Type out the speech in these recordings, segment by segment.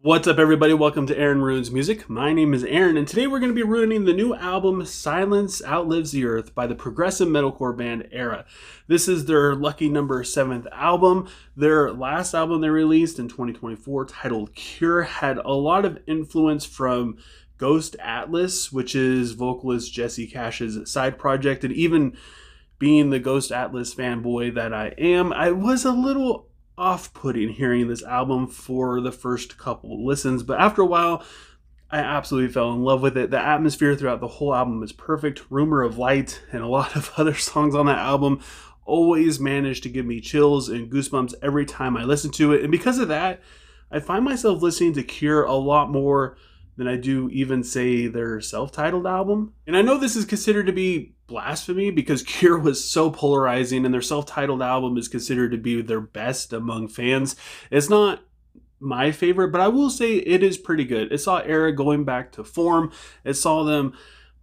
What's up, everybody? Welcome to Aaron Ruins Music. My name is Aaron, and today we're going to be ruining the new album Silence Outlives the Earth by the progressive metalcore band ERRA. This is their lucky number 7th album. Their last album they released in 2024, titled Cure, had a lot of influence from Ghost Atlas, which is vocalist Jesse Cash's side project, and even being the Ghost Atlas fanboy that I am, I was a little off-putting hearing this album for the first couple listens, but after a while I absolutely fell in love with it. The atmosphere throughout the whole album is perfect. Rumor of Light and a lot of other songs on that album always manage to give me chills and goosebumps every time I listen to it, and because of that I find myself listening to Cure a lot more than I do even, say, their self-titled album. And I know this is considered to be blasphemy because Cure was so polarizing and their self-titled album is considered to be their best among fans. It's not my favorite, but I will say it is pretty good. It saw ERRA going back to form. It saw them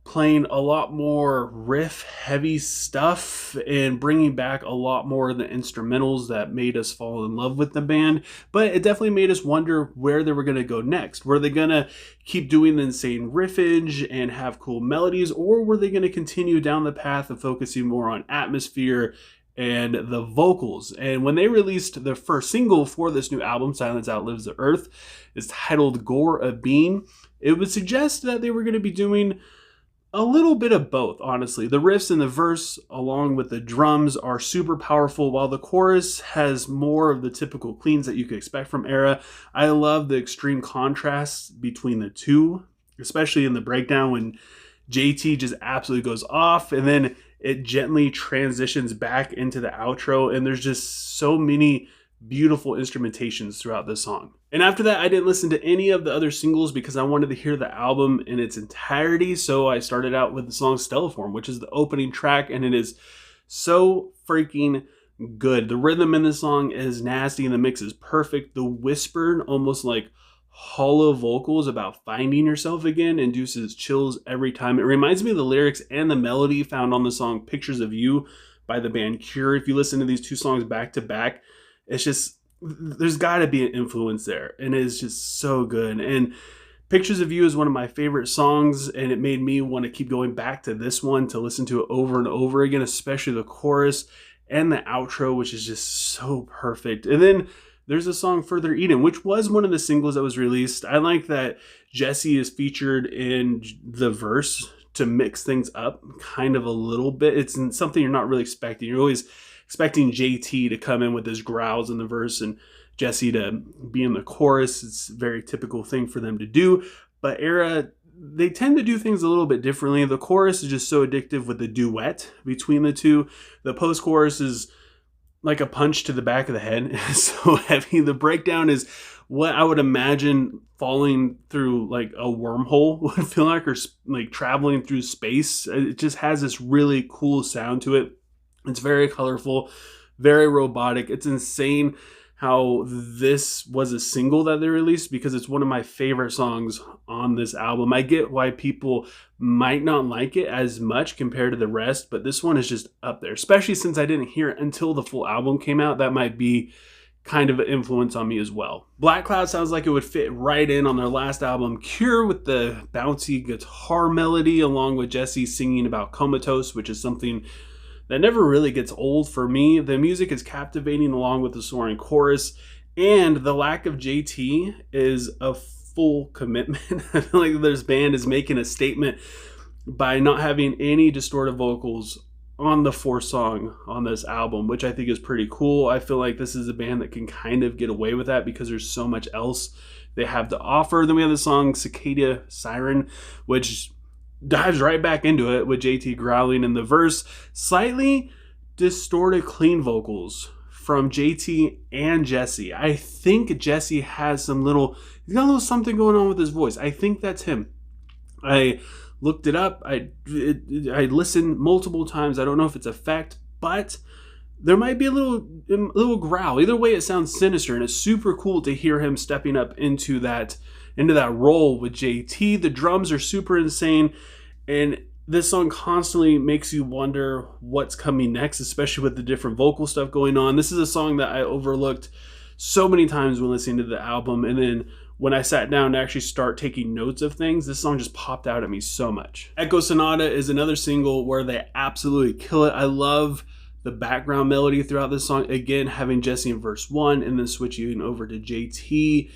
playing a lot more riff-heavy stuff and bringing back a lot more of the instrumentals that made us fall in love with the band. But it definitely made us wonder where they were going to go next. Were they going to keep doing the insane riffage and have cool melodies, or were they going to continue down the path of focusing more on atmosphere and the vocals? And when they released the first single for this new album, Silence Outlives the Earth, is titled Gore of Being, it would suggest that they were going to be doing a little bit of both, honestly. The riffs in the verse, along with the drums, are super powerful, while the chorus has more of the typical cleans that you could expect from ERRA. I love the extreme contrasts between the two, especially in the breakdown when JT just absolutely goes off, and then it gently transitions back into the outro, and there's just so many beautiful instrumentations throughout the song. And after that, I didn't listen to any of the other singles because I wanted to hear the album in its entirety. So I started out with the song Stelliform, which is the opening track, and it is so freaking good. The rhythm in this song is nasty and the mix is perfect. The whispered, almost like hollow vocals about finding yourself again induces chills every time. It reminds me of the lyrics and the melody found on the song Pictures of You by the band Cure. If you listen to these two songs back to back, it's just, there's got to be an influence there, and it is just so good. And Pictures of You is one of my favorite songs, and it made me want to keep going back to this one to listen to it over and over again, especially the chorus and the outro, which is just so perfect. And then there's a song Further Eden, which was one of the singles that was released. I like that Jesse is featured in the verse to mix things up kind of a little bit. It's something you're not really expecting. You're always expecting JT to come in with his growls in the verse and Jesse to be in the chorus. It's a very typical thing for them to do. But ERRA, they tend to do things a little bit differently. The chorus is just so addictive with the duet between the two. The post-chorus is like a punch to the back of the head. It's so heavy. The breakdown is what I would imagine falling through like a wormhole would feel like, or like traveling through space. It just has this really cool sound to it. It's very colorful, very robotic. It's insane how this was a single that they released because it's one of my favorite songs on this album. I get why people might not like it as much compared to the rest, but this one is just up there, especially since I didn't hear it until the full album came out. That might be kind of an influence on me as well. Black Cloud sounds like it would fit right in on their last album, Cure, with the bouncy guitar melody, along with Jesse singing about Comatose, which is something that never really gets old for me. The music is captivating along with the soaring chorus, and the lack of JT is a full commitment. I feel like this band is making a statement by not having any distorted vocals on the fourth song on this album, which I think is pretty cool. I feel like this is a band that can kind of get away with that because there's so much else they have to offer. Then we have the song Cicada Siren, which dives right back into it with JT growling in the verse. Slightly distorted clean vocals from JT and Jesse. I think Jesse has he's got a little something going on with his voice. I think that's him. I looked it up. I listened multiple times. I don't know if it's a fact, but there might be a little growl. Either way, it sounds sinister, and it's super cool to hear him stepping up into that role with JT. The drums are super insane, and this song constantly makes you wonder what's coming next, especially with the different vocal stuff going on. This is a song that I overlooked so many times when listening to the album, and then when I sat down to actually start taking notes of things, this song just popped out at me so much. Echo Sonata is another single where they absolutely kill it. I love the background melody throughout this song. Again, having Jesse in verse 1 and then switching over to JT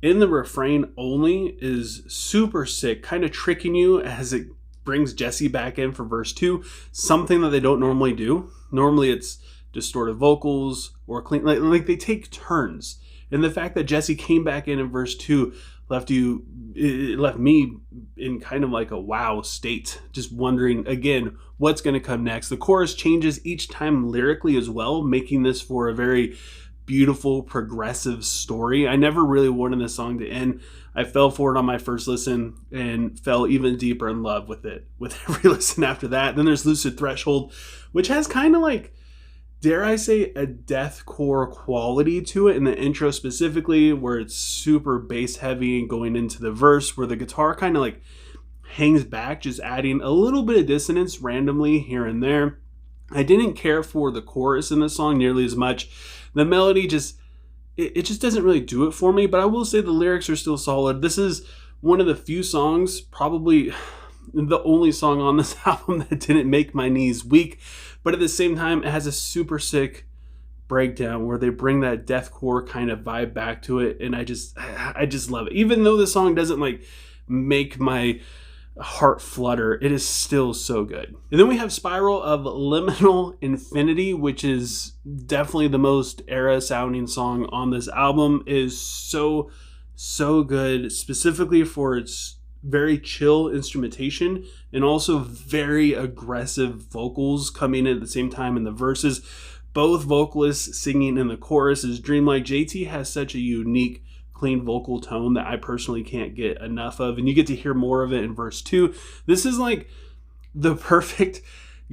in the refrain only is super sick, kind of tricking you as it brings Jesse back in for verse 2, something that they don't normally do. Normally it's distorted vocals or clean, like they take turns. And the fact that Jesse came back in verse 2 left me in kind of like a wow state, just wondering again what's going to come next. The chorus changes each time lyrically as well, making this for a very beautiful progressive story. I never really wanted this song to end. I fell for it on my first listen and fell even deeper in love with it with every listen after that. Then there's Lucid Threshold, which has kind of like, dare I say, a deathcore quality to it in the intro specifically, where it's super bass heavy and going into the verse where the guitar kind of like hangs back, just adding a little bit of dissonance randomly here and there. I didn't care for the chorus in this song nearly as much. The melody just, it just doesn't really do it for me, but I will say the lyrics are still solid. This is one of the few songs, probably the only song on this album that didn't make my knees weak, but at the same time, it has a super sick breakdown where they bring that deathcore kind of vibe back to it, and I just love it. Even though the song doesn't like make my heart flutter, it is still so good. And then we have Spiral of Liminal Infinity, which is definitely the most ERRA sounding song on this album. It is so good, specifically for its very chill instrumentation and also very aggressive vocals coming in at the same time in the verses. Both vocalists singing in the chorus is dreamlike. JT has such a unique clean vocal tone that I personally can't get enough of, and you get to hear more of it in verse 2. This is like the perfect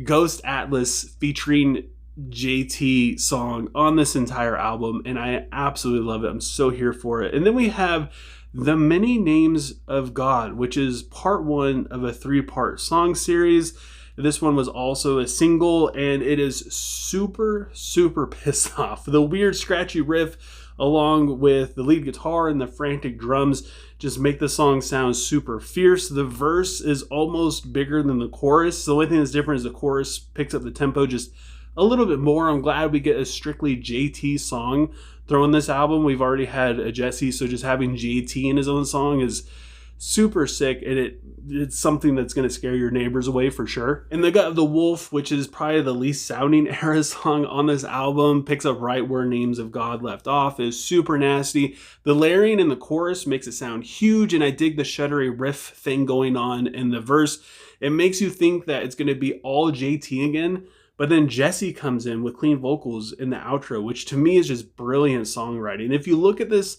Ghost Atlas featuring JT song on this entire album, and I absolutely love it. I'm so here for it. And then we have The Many Names of God, which is part 1 of a 3-part song series. This one was also a single, and it is super pissed off. The weird scratchy riff along with the lead guitar and the frantic drums just make the song sound super fierce. The verse is almost bigger than the chorus. The only thing that's different is the chorus picks up the tempo just a little bit more. I'm glad we get a strictly JT song thrown this album. We've already had a Jesse, so just having JT in his own song is super sick, and it's something that's going to scare your neighbors away for sure. And the Gut of the Wolf, which is probably the least sounding ERRA song on this album, picks up right where Names of God left off, is super nasty. The layering in the chorus makes it sound huge, and I dig the shuddery riff thing going on in the verse. It makes you think that it's going to be all JT again, but then Jesse comes in with clean vocals in the outro, which to me is just brilliant songwriting. If you look at this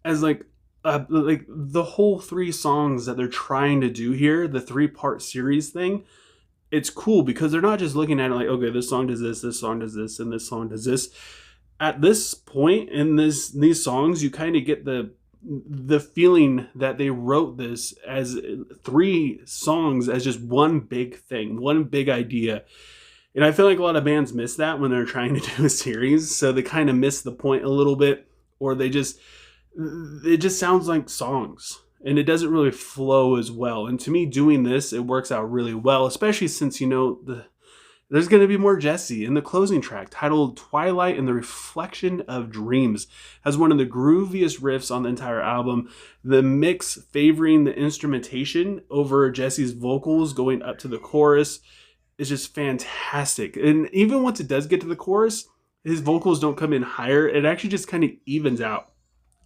as like the whole 3 songs that they're trying to do here, the 3-part series thing, it's cool because they're not just looking at it like, okay, this song does this song does this, and this song does this. At this point in these songs, you kind of get the feeling that they wrote this as 3 songs as just one big thing, one big idea. And I feel like a lot of bands miss that when they're trying to do a series, so they kind of miss the point a little bit, or it just sounds like songs and it doesn't really flow as well. And to me, doing this, it works out really well, especially since, you know, there's going to be more Jesse. In the closing track titled Twilight and the Reflection of Dreams has one of the grooviest riffs on the entire album. The mix favoring the instrumentation over Jesse's vocals going up to the chorus is just fantastic. And even once it does get to the chorus, his vocals don't come in higher. It actually just kind of evens out,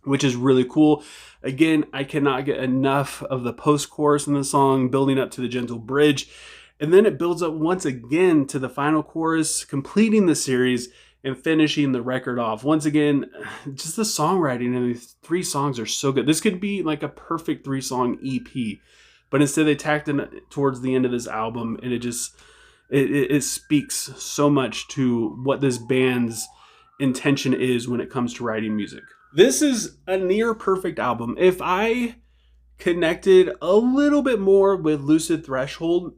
which is really cool. Again, I cannot get enough of the post-chorus in the song, building up to the gentle bridge. And then it builds up once again to the final chorus, completing the series and finishing the record off. Once again, just the songwriting in these 3 songs are so good. This could be like a perfect 3-song EP, but instead they tacked in towards the end of this album, and it speaks so much to what this band's intention is when it comes to writing music. This is a near perfect album. If I connected a little bit more with Lucid Threshold,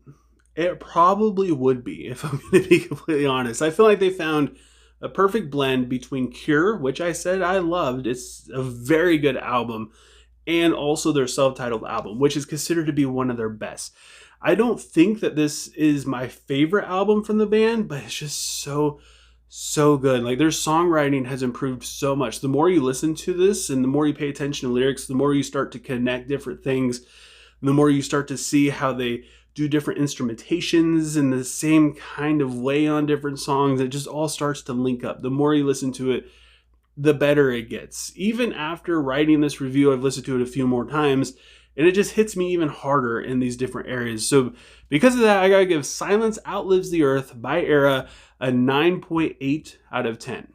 it probably would be, if I'm going to be completely honest. I feel like they found a perfect blend between Cure, which I said I loved, it's a very good album, and also their self-titled album, which is considered to be one of their best. I don't think that this is my favorite album from the band, but it's just so good. Like, their songwriting has improved so much. The more you listen to this and the more you pay attention to lyrics, the more you start to connect different things, the more you start to see how they do different instrumentations in the same kind of way on different songs. It just all starts to link up. The more you listen to it, the better it gets. Even after writing this review, I've listened to it a few more times, and it just hits me even harder in these different areas. So because of that, I gotta give Silence Outlives the Earth by ERRA a 9.8 out of 10.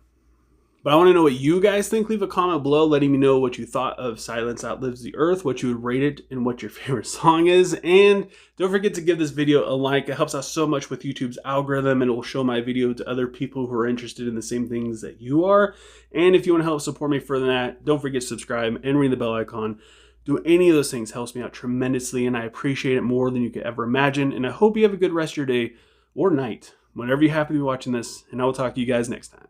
But I want to know what you guys think. Leave a comment below letting me know what you thought of Silence Outlives the Earth, what you would rate it, and what your favorite song is. And don't forget to give this video a like. It helps out so much with YouTube's algorithm, and it will show my video to other people who are interested in the same things that you are. And if you want to help support me further than that, don't forget to subscribe and ring the bell icon. Do any of those things helps me out tremendously, and I appreciate it more than you could ever imagine. And I hope you have a good rest of your day or night, whenever you happen to be watching this, and I will talk to you guys next time.